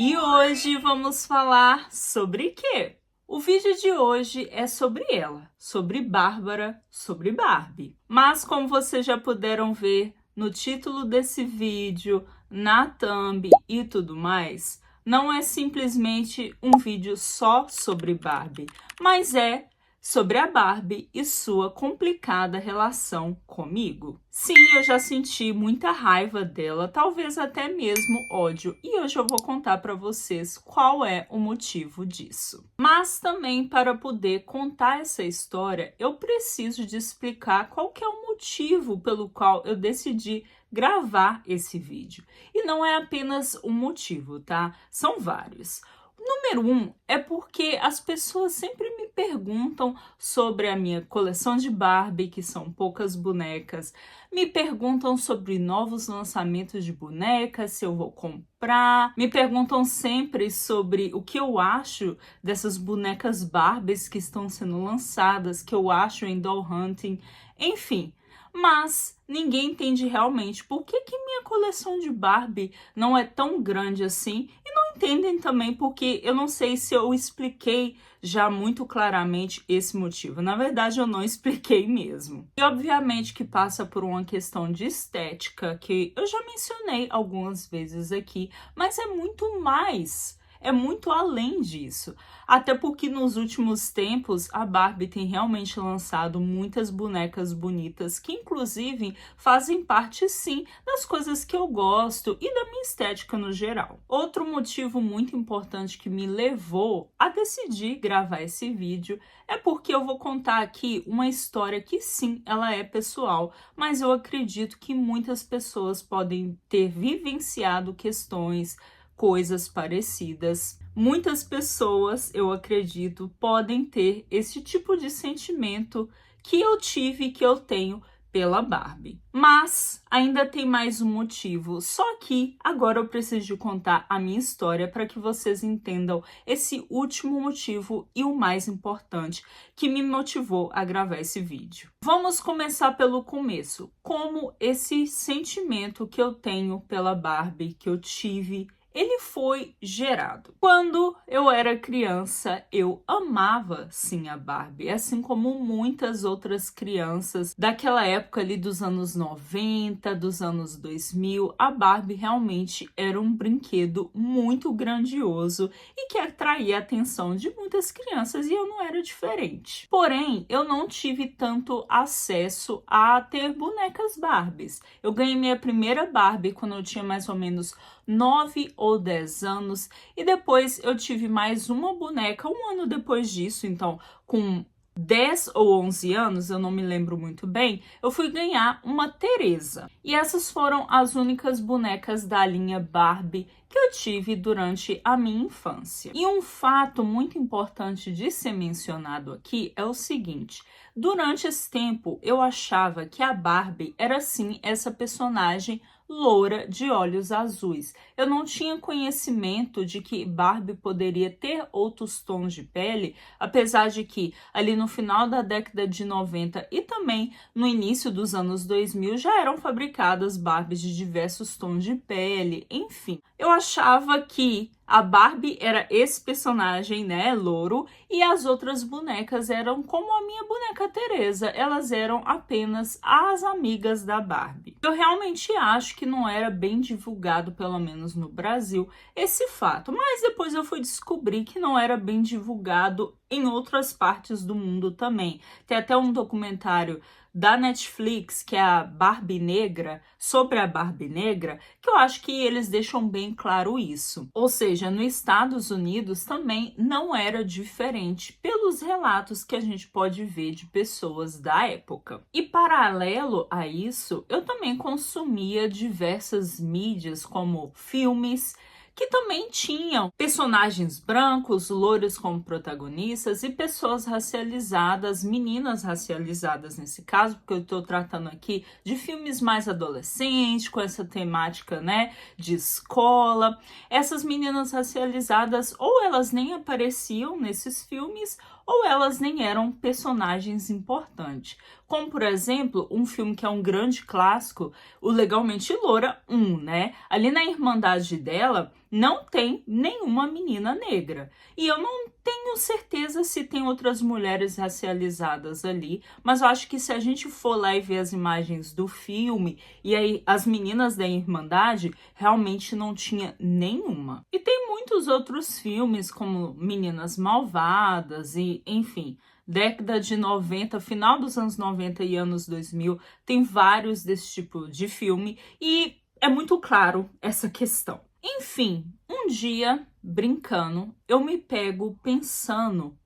E hoje vamos falar sobre quê? O vídeo de hoje é sobre ela, sobre Bárbara, sobre Barbie. Mas como vocês já puderam ver no título desse vídeo, na thumb e tudo mais, não é simplesmente um vídeo só sobre Barbie, mas é sobre a Barbie e sua complicada relação comigo. Sim, eu já senti muita raiva dela, talvez até mesmo ódio, e hoje eu vou contar para vocês qual é o motivo disso. Mas também para poder contar essa história, eu preciso de explicar qual que é o motivo pelo qual eu decidi gravar esse vídeo. E não é apenas um motivo, tá? São vários. Número 1 é porque as pessoas sempre me perguntam sobre a minha coleção de Barbie, que são poucas bonecas, me perguntam sobre novos lançamentos de bonecas, se eu vou comprar, me perguntam sempre sobre o que eu acho dessas bonecas Barbies que estão sendo lançadas, que eu acho em doll hunting, enfim. Mas ninguém entende realmente por que minha coleção de Barbie não é tão grande assim, e não entendem também porque eu não sei se eu expliquei já muito claramente esse motivo. Na verdade, eu não expliquei mesmo. E obviamente que passa por uma questão de estética, que eu já mencionei algumas vezes aqui, mas é muito mais. É muito além disso, até porque nos últimos tempos a Barbie tem realmente lançado muitas bonecas bonitas que inclusive fazem parte sim das coisas que eu gosto e da minha estética no geral. Outro motivo muito importante que me levou a decidir gravar esse vídeo é porque eu vou contar aqui uma história que sim, ela é pessoal, mas eu acredito que muitas pessoas podem ter vivenciado questões, coisas parecidas. Muitas pessoas, eu acredito, podem ter esse tipo de sentimento que eu tive, que eu tenho pela Barbie. Mas ainda tem mais um motivo, só que agora eu preciso de contar a minha história para que vocês entendam esse último motivo e o mais importante que me motivou a gravar esse vídeo. Vamos começar pelo começo. Como esse sentimento que eu tenho pela Barbie, que eu tive, ele foi gerado. Quando eu era criança, eu amava sim a Barbie, assim como muitas outras crianças daquela época ali dos anos 90, dos anos 2000, a Barbie realmente era um brinquedo muito grandioso e que atraía a atenção de muitas crianças e eu não era diferente. Porém, eu não tive tanto acesso a ter bonecas Barbies. Eu ganhei minha primeira Barbie quando eu tinha mais ou menos 9 ou 10 anos, e depois eu tive mais uma boneca um ano depois disso, então com 10 ou 11 anos, eu não me lembro muito bem, eu fui ganhar uma Teresa. E essas foram as únicas bonecas da linha Barbie que eu tive durante a minha infância. E um fato muito importante de ser mencionado aqui é o seguinte: durante esse tempo eu achava que a Barbie era sim essa personagem loura de olhos azuis. Eu não tinha conhecimento de que Barbie poderia ter outros tons de pele, apesar de que ali no final da década de 90 e também no início dos anos 2000 já eram fabricadas Barbies de diversos tons de pele, enfim. Eu achava que a Barbie era esse personagem, né, louro, e as outras bonecas eram como a minha boneca Teresa, elas eram apenas as amigas da Barbie. Eu realmente acho que não era bem divulgado, pelo menos no Brasil, esse fato, mas depois eu fui descobrir que não era bem divulgado em outras partes do mundo também. Tem até um documentário da Netflix, que é a Barbie Negra, sobre a Barbie Negra, que eu acho que eles deixam bem claro isso. Ou seja, nos Estados Unidos também não era diferente, pelos relatos que a gente pode ver de pessoas da época. E paralelo a isso, eu também consumia diversas mídias, como filmes, que também tinham personagens brancos, loiros como protagonistas e pessoas racializadas, meninas racializadas nesse caso, porque eu estou tratando aqui de filmes mais adolescentes, com essa temática, né, de escola. Essas meninas racializadas, ou elas nem apareciam nesses filmes, ou elas nem eram personagens importantes. Como, por exemplo, um filme que é um grande clássico, o Legalmente Loura 1, né? Ali na Irmandade dela, não tem nenhuma menina negra. E eu não tenho certeza se tem outras mulheres racializadas ali, mas eu acho que se a gente for lá e ver as imagens do filme, e aí as meninas da Irmandade, realmente não tinha nenhuma. E tem muitos outros filmes, como Meninas Malvadas e, enfim, década de 90, final dos anos 90 e anos 2000, tem vários desse tipo de filme e é muito claro essa questão. Enfim, um dia, brincando, eu me pego pensando,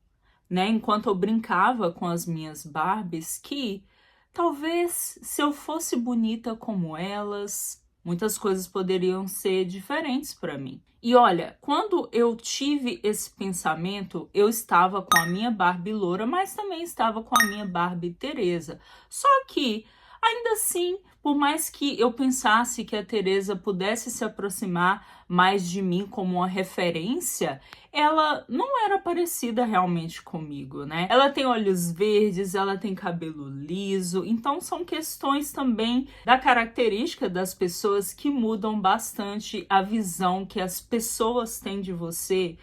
né, enquanto eu brincava com as minhas Barbies, que talvez se eu fosse bonita como elas, muitas coisas poderiam ser diferentes para mim. E olha, quando eu tive esse pensamento, eu estava com a minha Barbie loura, mas também estava com a minha Barbie Teresa. Só que, ainda assim, por mais que eu pensasse que a Teresa pudesse se aproximar mais de mim como uma referência, ela não era parecida realmente comigo, né? Ela tem olhos verdes, ela tem cabelo liso, então são questões também da característica das pessoas que mudam bastante a visão que as pessoas têm de você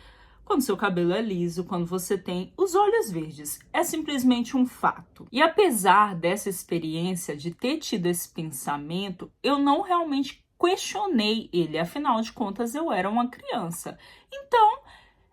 quando seu cabelo é liso, quando você tem os olhos verdes. É simplesmente um fato. E apesar dessa experiência, de ter tido esse pensamento, eu não realmente questionei ele, afinal de contas eu era uma criança. Então,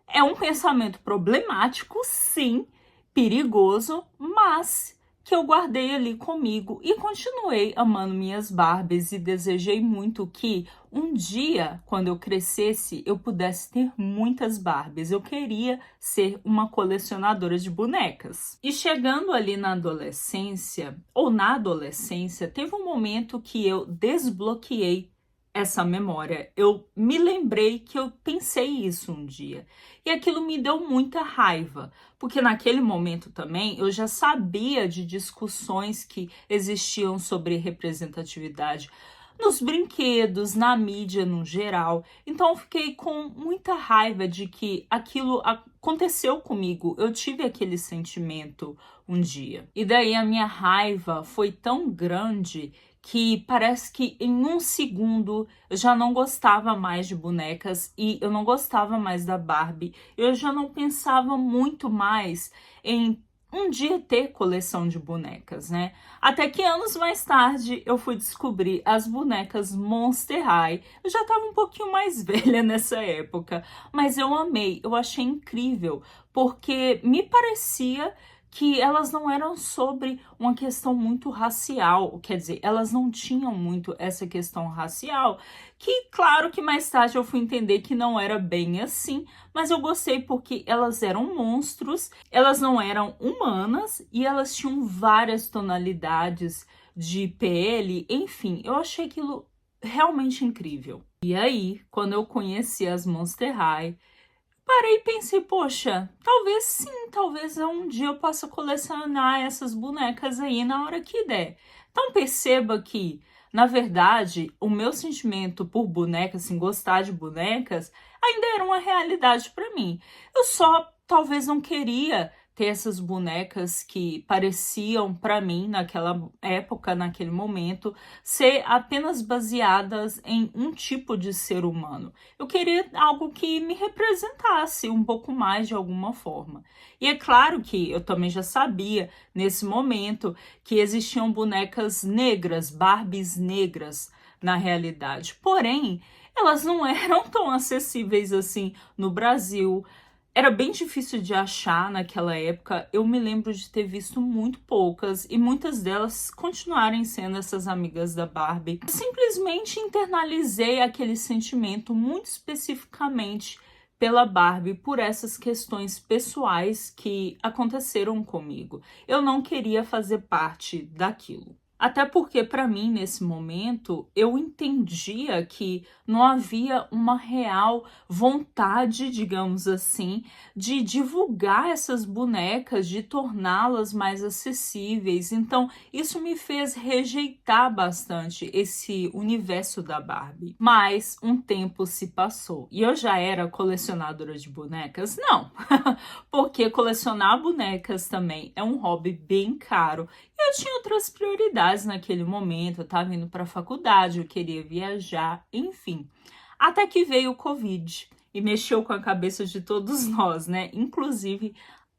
é um pensamento problemático, sim, perigoso, mas que eu guardei ali comigo e continuei amando minhas Barbies e desejei muito que um dia, quando eu crescesse, eu pudesse ter muitas Barbies. Eu queria ser uma colecionadora de bonecas. E chegando ali na adolescência, ou na adolescência, teve um momento que eu desbloqueei essa memória. Eu me lembrei que eu pensei isso um dia. E aquilo me deu muita raiva, porque naquele momento também eu já sabia de discussões que existiam sobre representatividade nos brinquedos, na mídia no geral. Então eu fiquei com muita raiva de que aquilo aconteceu comigo. Eu tive aquele sentimento um dia. E daí a minha raiva foi tão grande que parece que em um segundo eu já não gostava mais de bonecas e eu não gostava mais da Barbie. Eu já não pensava muito mais em um dia ter coleção de bonecas, né? Até que anos mais tarde eu fui descobrir as bonecas Monster High. Eu já estava um pouquinho mais velha nessa época, mas eu amei, eu achei incrível, porque me parecia que elas não eram sobre uma questão muito racial, quer dizer, elas não tinham muito essa questão racial, que claro que mais tarde eu fui entender que não era bem assim, mas eu gostei porque elas eram monstros, elas não eram humanas e elas tinham várias tonalidades de pele, enfim, eu achei aquilo realmente incrível. E aí, quando eu conheci as Monster High, parei e pensei, poxa, talvez sim, talvez um dia eu possa colecionar essas bonecas aí na hora que der. Então perceba que, na verdade, o meu sentimento por bonecas, assim, gostar de bonecas, ainda era uma realidade para mim. Eu só talvez não queria ter essas bonecas que pareciam para mim naquela época, naquele momento, ser apenas baseadas em um tipo de ser humano. Eu queria algo que me representasse um pouco mais de alguma forma. E é claro que eu também já sabia, nesse momento, que existiam bonecas negras, Barbies negras, na realidade. Porém, elas não eram tão acessíveis assim no Brasil. Era bem difícil de achar naquela época. Eu me lembro de ter visto muito poucas e muitas delas continuarem sendo essas amigas da Barbie. Eu simplesmente internalizei aquele sentimento muito especificamente pela Barbie, por essas questões pessoais que aconteceram comigo. Eu não queria fazer parte daquilo. Até porque, para mim, nesse momento, eu entendia que não havia uma real vontade, digamos assim, de divulgar essas bonecas, de torná-las mais acessíveis. Então, isso me fez rejeitar bastante esse universo da Barbie. Mas um tempo se passou e eu já era colecionadora de bonecas? Não, porque colecionar bonecas também é um hobby bem caro. Eu tinha outras prioridades naquele momento, eu estava indo para a faculdade, eu queria viajar, enfim. Até que veio o Covid e mexeu com a cabeça de todos nós, né? Inclusive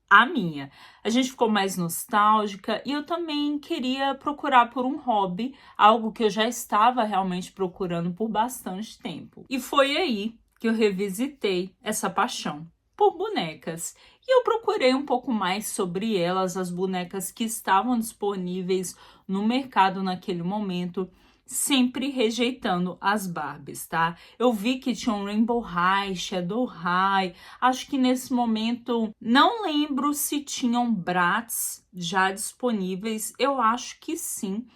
a minha. A gente ficou mais nostálgica e eu também queria procurar por um hobby, algo que eu já estava realmente procurando por bastante tempo. E foi aí que eu revisitei essa paixão por bonecas. E eu procurei um pouco mais sobre elas, as bonecas que estavam disponíveis no mercado naquele momento, sempre rejeitando as Barbies, tá? Eu vi que tinha um Rainbow High, Shadow High, acho que nesse momento, não lembro se tinham Bratz já disponíveis, eu acho que sim,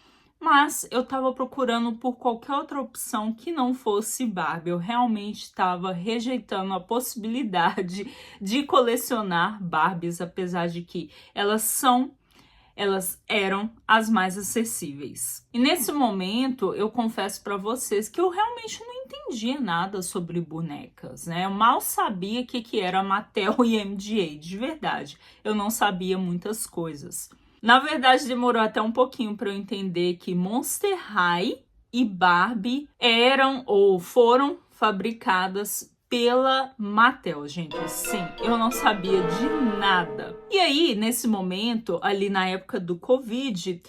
mas eu estava procurando por qualquer outra opção que não fosse Barbie. Eu realmente estava rejeitando a possibilidade de colecionar Barbies, apesar de que elas eram as mais acessíveis. E nesse momento, eu confesso para vocês que eu realmente não entendia nada sobre bonecas, né? Eu mal sabia o que era Mattel e MGA, de verdade. Eu não sabia muitas coisas. Na verdade, demorou até um pouquinho para eu entender que Monster High e Barbie eram ou foram fabricadas pela Mattel, gente. Sim, eu não sabia de nada. E aí, nesse momento, ali na época do Covid,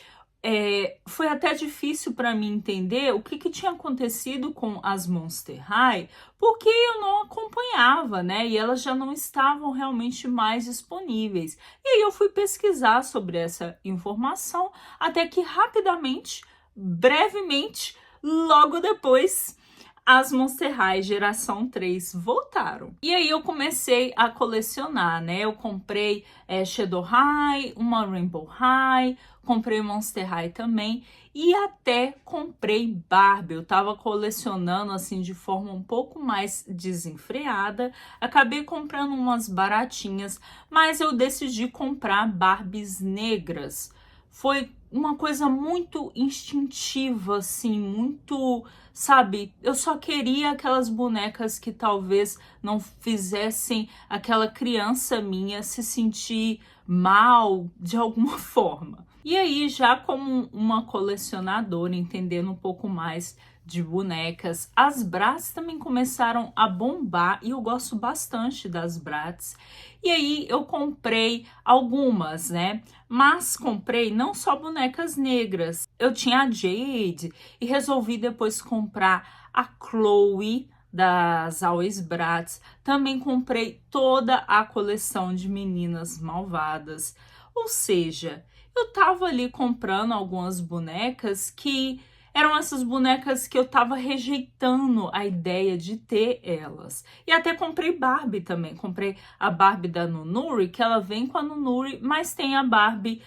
foi até difícil para mim entender o que tinha acontecido com as Monster High, porque eu não acompanhava, né? E elas já não estavam realmente mais disponíveis. E aí eu fui pesquisar sobre essa informação, até que rapidamente, brevemente, logo depois, as Monster High geração 3 voltaram. E aí eu comecei a colecionar, né? Eu comprei Shadow High, uma Rainbow High, comprei Monster High também e até comprei Barbie. Eu tava colecionando assim de forma um pouco mais desenfreada. Acabei comprando umas baratinhas, mas eu decidi comprar Barbies negras. Foi uma coisa muito instintiva, assim, muito, sabe? Eu só queria aquelas bonecas que talvez não fizessem aquela criança minha se sentir mal de alguma forma. E aí, já como uma colecionadora, entendendo um pouco mais de bonecas, as Bratz também começaram a bombar e eu gosto bastante das Bratz. E aí eu comprei algumas, né? Mas comprei não só bonecas negras. Eu tinha a Jade e resolvi depois comprar a Chloe das Always Bratz. Também comprei toda a coleção de Meninas Malvadas. Ou seja, eu tava ali comprando algumas bonecas que eram essas bonecas que eu tava rejeitando a ideia de ter elas. E até comprei Barbie também. Comprei a Barbie da Nunuri, que ela vem com a Nunuri, mas tem a Barbie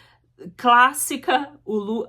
clássica.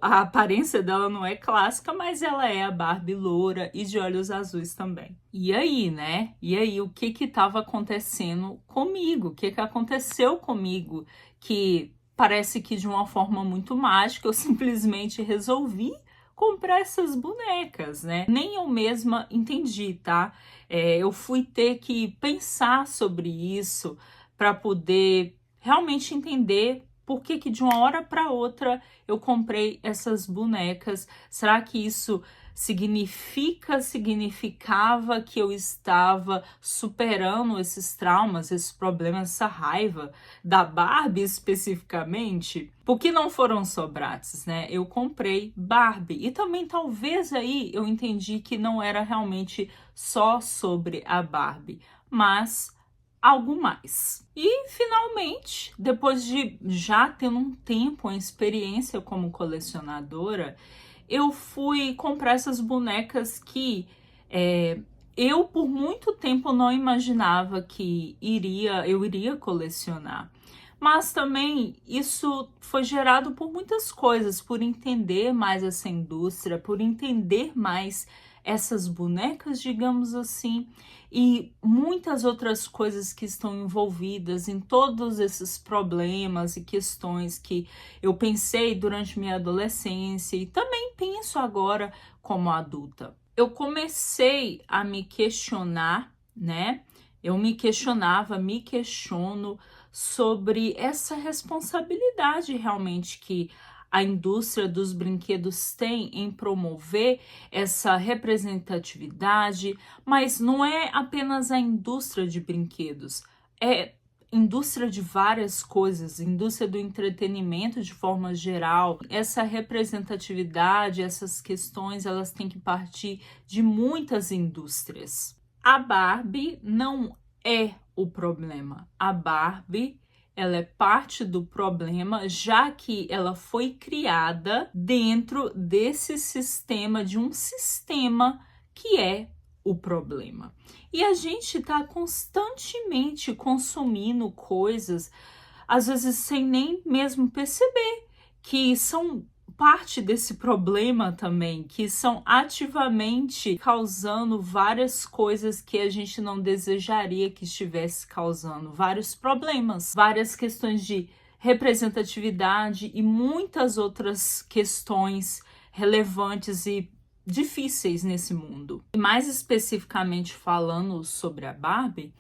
A aparência dela não é clássica, mas ela é a Barbie loura e de olhos azuis também. E aí, né? E aí, o que tava acontecendo comigo? O que aconteceu comigo? Que parece que de uma forma muito mágica eu simplesmente resolvi comprar essas bonecas, né? Nem eu mesma entendi, tá? Eu fui ter que pensar sobre isso para poder realmente entender por que de uma hora para outra eu comprei essas bonecas. Será que isso significava que eu estava superando esses traumas, esses problemas, essa raiva da Barbie especificamente? Porque não foram só Bratz, né? Eu comprei Barbie e também talvez aí eu entendi que não era realmente só sobre a Barbie, mas algo mais. E finalmente, depois de já tendo um tempo, uma experiência como colecionadora, eu fui comprar essas bonecas que eu por muito tempo não imaginava que eu iria colecionar. Mas também isso foi gerado por muitas coisas, por entender mais essa indústria, por entender mais essas bonecas, digamos assim, e muitas outras coisas que estão envolvidas em todos esses problemas e questões que eu pensei durante minha adolescência e também penso agora como adulta. Eu comecei a me questionar, né? Eu me questionava, me questiono sobre essa responsabilidade realmente que a indústria dos brinquedos tem em promover essa representatividade, mas não é apenas a indústria de brinquedos, é indústria de várias coisas, indústria do entretenimento de forma geral. Essa representatividade, essas questões, elas têm que partir de muitas indústrias. A Barbie não é o problema. A Barbie, ela é parte do problema, já que ela foi criada dentro desse sistema, de um sistema que é o problema. E a gente está constantemente consumindo coisas, às vezes sem nem mesmo perceber, que são parte desse problema também, que são ativamente causando várias coisas que a gente não desejaria que estivesse causando, vários problemas, várias questões de representatividade e muitas outras questões relevantes e difíceis nesse mundo. E mais especificamente falando sobre a Barbie,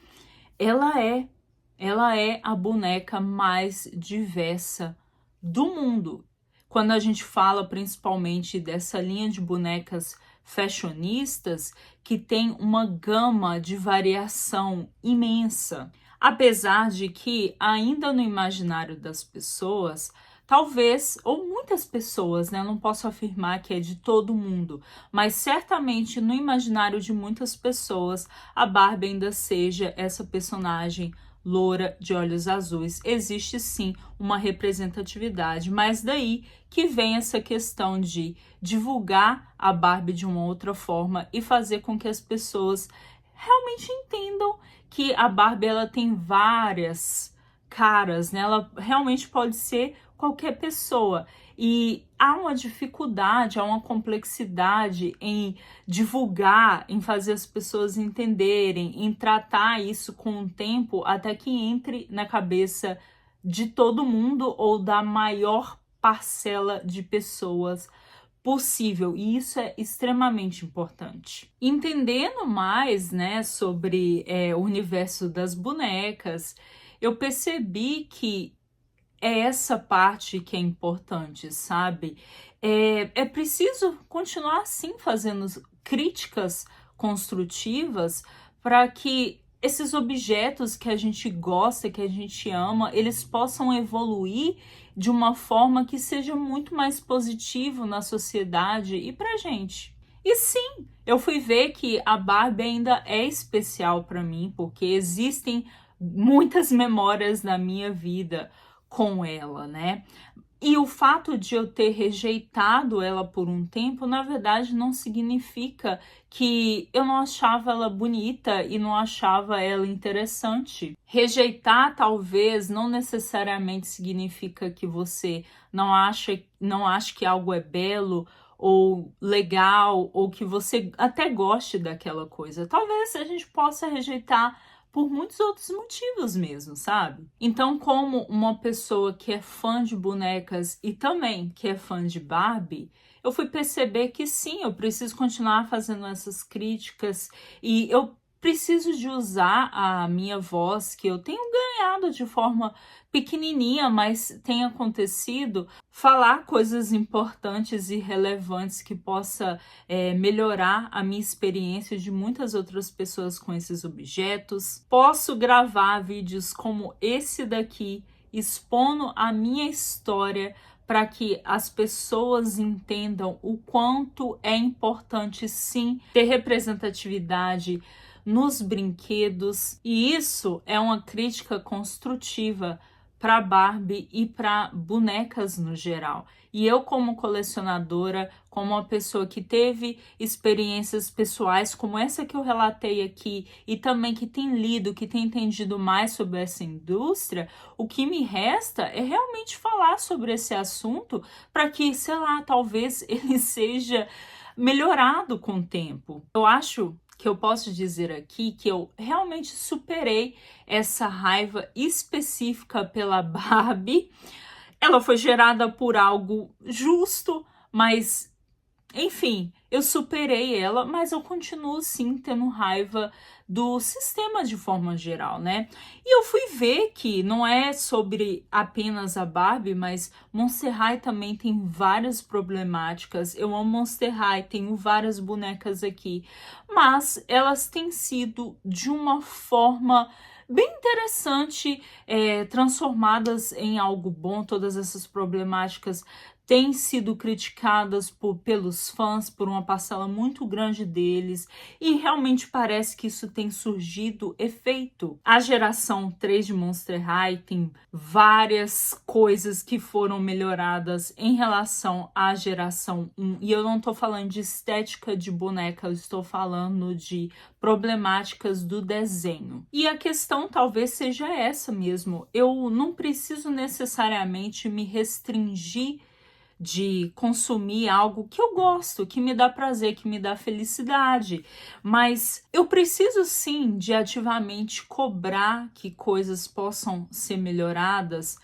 ela é a boneca mais diversa do mundo. Quando a gente fala principalmente dessa linha de bonecas fashionistas, que tem uma gama de variação imensa. Apesar de que, ainda no imaginário das pessoas, talvez, ou muitas pessoas, né? Eu não posso afirmar que é de todo mundo, mas certamente no imaginário de muitas pessoas, a Barbie ainda seja essa personagem loura de olhos azuis. Existe sim uma representatividade, mas daí que vem essa questão de divulgar a Barbie de uma outra forma e fazer com que as pessoas realmente entendam que a Barbie ela tem várias caras, né? Ela realmente pode ser qualquer pessoa. E há uma dificuldade, há uma complexidade em divulgar, em fazer as pessoas entenderem, em tratar isso com o tempo até que entre na cabeça de todo mundo ou da maior parcela de pessoas possível, e isso é extremamente importante. Entendendo mais, né, sobre o universo das bonecas, eu percebi que é essa parte que é importante, sabe? É preciso continuar assim fazendo críticas construtivas para que esses objetos que a gente gosta, que a gente ama, eles possam evoluir de uma forma que seja muito mais positivo na sociedade e pra gente. E sim, eu fui ver que a Barbie ainda é especial para mim, porque existem muitas memórias na minha vida com ela, né? E o fato de eu ter rejeitado ela por um tempo, na verdade, não significa que eu não achava ela bonita e não achava ela interessante. Rejeitar, talvez, não necessariamente significa que você não acha que algo é belo ou legal, ou que você até goste daquela coisa. Talvez a gente possa rejeitar por muitos outros motivos mesmo, sabe? Então, como uma pessoa que é fã de bonecas e também que é fã de Barbie, eu fui perceber que sim, eu preciso continuar fazendo essas críticas e eu preciso de usar a minha voz, que eu tenho ganhado de forma pequenininha, mas tem acontecido, falar coisas importantes e relevantes que possa melhorar a minha experiência de muitas outras pessoas com esses objetos. Posso gravar vídeos como esse daqui, expondo a minha história para que as pessoas entendam o quanto é importante sim ter representatividade nos brinquedos, e isso é uma crítica construtiva para Barbie e para bonecas no geral. E eu, como colecionadora, como uma pessoa que teve experiências pessoais como essa que eu relatei aqui e também que tem lido, que tem entendido mais sobre essa indústria, o que me resta é realmente falar sobre esse assunto para que, sei lá, talvez ele seja melhorado com o tempo. Eu acho que eu posso dizer aqui que eu realmente superei essa raiva específica pela Barbie. Ela foi gerada por algo justo, mas enfim, eu superei ela, mas eu continuo sim tendo raiva do sistema de forma geral, né? E eu fui ver que não é sobre apenas a Barbie, mas Monster High também tem várias problemáticas. Eu amo Monster High, tenho várias bonecas aqui, mas elas têm sido de uma forma bem interessante, transformadas em algo bom. Todas essas problemáticas têm sido criticadas pelos fãs, por uma parcela muito grande deles, e realmente parece que isso tem surgido efeito. A geração 3 de Monster High tem várias coisas que foram melhoradas em relação à geração 1, e eu não tô falando de estética de boneca, eu estou falando de problemáticas do desenho. E a questão talvez seja essa mesmo, eu não preciso necessariamente me restringir de consumir algo que eu gosto, que me dá prazer, que me dá felicidade, mas eu preciso sim de ativamente cobrar que coisas possam ser melhoradas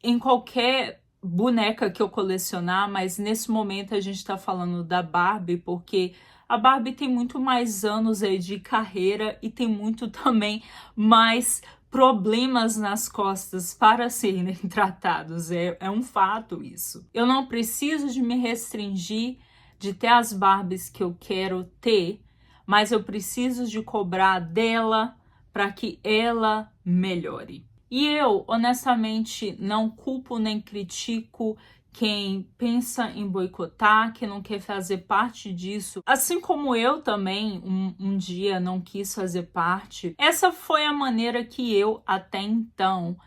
em qualquer boneca que eu colecionar, mas nesse momento a gente está falando da Barbie, porque a Barbie tem muito mais anos aí de carreira e tem muito também mais problemas nas costas para serem tratados. É um fato isso. Eu não preciso de me restringir de ter as Barbies que eu quero ter, mas eu preciso de cobrar dela para que ela melhore. E eu, honestamente, não culpo nem critico quem pensa em boicotar, que não quer fazer parte disso. Assim como eu também, um dia não quis fazer parte. Essa foi a maneira que eu, até então,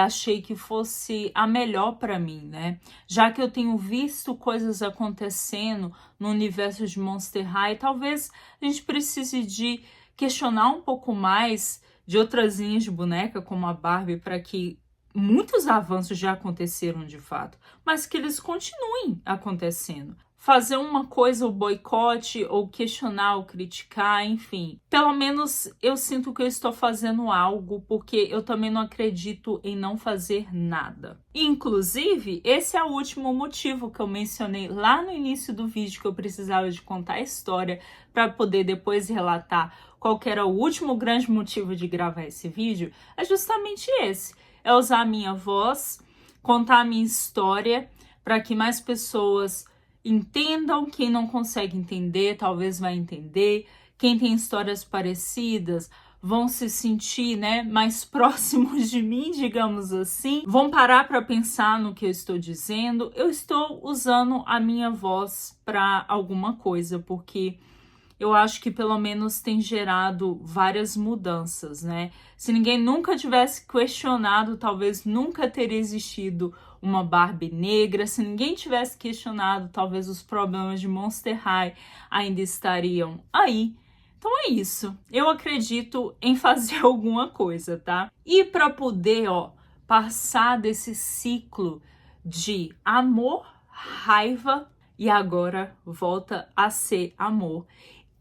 achei que fosse a melhor para mim, né? Já que eu tenho visto coisas acontecendo no universo de Monster High, talvez a gente precise de questionar um pouco mais de outras linhas de boneca, como a Barbie, para que muitos avanços já aconteceram de fato, mas que eles continuem acontecendo. Fazer uma coisa, o boicote, ou questionar, ou criticar, enfim. Pelo menos eu sinto que eu estou fazendo algo, porque eu também não acredito em não fazer nada. Inclusive, esse é o último motivo que eu mencionei lá no início do vídeo, que eu precisava de contar a história para poder depois relatar qual que era o último grande motivo de gravar esse vídeo, é justamente esse. É usar a minha voz, contar a minha história, para que mais pessoas entendam. Quem não consegue entender, talvez vai entender. Quem tem histórias parecidas vão se sentir, né, mais próximos de mim, digamos assim. Vão parar para pensar no que eu estou dizendo. Eu estou usando a minha voz para alguma coisa, porque eu acho que pelo menos tem gerado várias mudanças, né? Se ninguém nunca tivesse questionado, talvez nunca teria existido uma Barbie negra. Se ninguém tivesse questionado, talvez os problemas de Monster High ainda estariam aí. Então é isso. Eu acredito em fazer alguma coisa, tá? E para poder, passar desse ciclo de amor, raiva e agora volta a ser amor.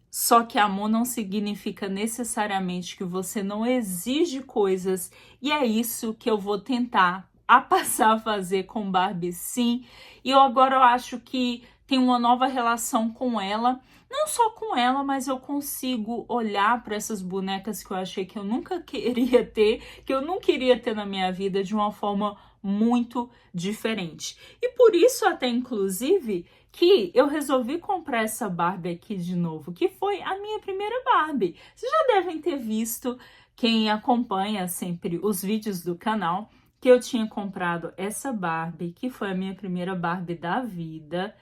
Só que amor não significa necessariamente que você não exige coisas, e é isso que eu vou tentar passar a fazer com Barbie, sim. E eu acho que tem uma nova relação com ela, não só com ela, mas eu consigo olhar para essas bonecas que eu achei que eu nunca queria ter, que eu não queria ter na minha vida, de uma forma muito diferente. E por isso até, inclusive, que eu resolvi comprar essa Barbie aqui de novo, que foi a minha primeira Barbie. Vocês já devem ter visto, quem acompanha sempre os vídeos do canal, que eu tinha comprado essa Barbie, que foi a minha primeira Barbie da vida.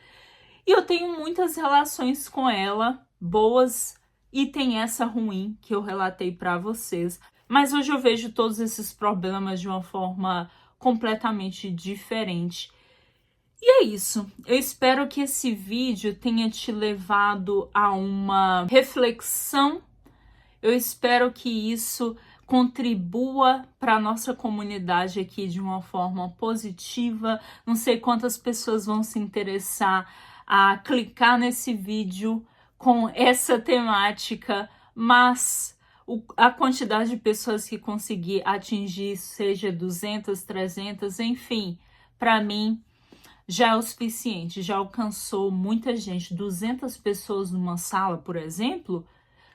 E eu tenho muitas relações com ela, boas, e tem essa ruim que eu relatei para vocês. Mas hoje eu vejo todos esses problemas de uma forma completamente diferente. E é isso. Eu espero que esse vídeo tenha te levado a uma reflexão. Eu espero que isso contribua para a nossa comunidade aqui de uma forma positiva. Não sei quantas pessoas vão se interessar a clicar nesse vídeo com essa temática, mas a quantidade de pessoas que conseguir atingir, seja 200, 300, enfim, para mim já é o suficiente, já alcançou muita gente. 200 pessoas numa sala, por exemplo,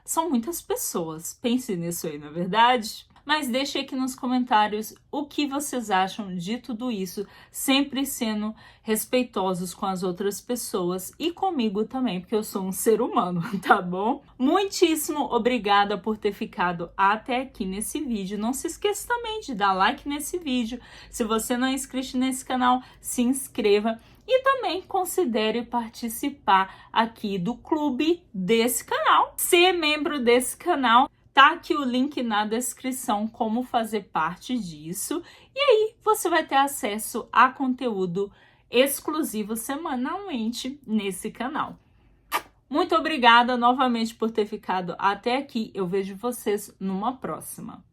são muitas pessoas. Pense nisso aí, não é verdade? Mas deixe aqui nos comentários o que vocês acham de tudo isso, sempre sendo respeitosos com as outras pessoas e comigo também, porque eu sou um ser humano, tá bom? Muitíssimo obrigada por ter ficado até aqui nesse vídeo. Não se esqueça também de dar like nesse vídeo. Se você não é inscrito nesse canal, se inscreva. E também considere participar aqui do clube desse canal. Ser membro desse canal, tá aqui o link na descrição como fazer parte disso. E aí você vai ter acesso a conteúdo exclusivo semanalmente nesse canal. Muito obrigada novamente por ter ficado até aqui. Eu vejo vocês numa próxima.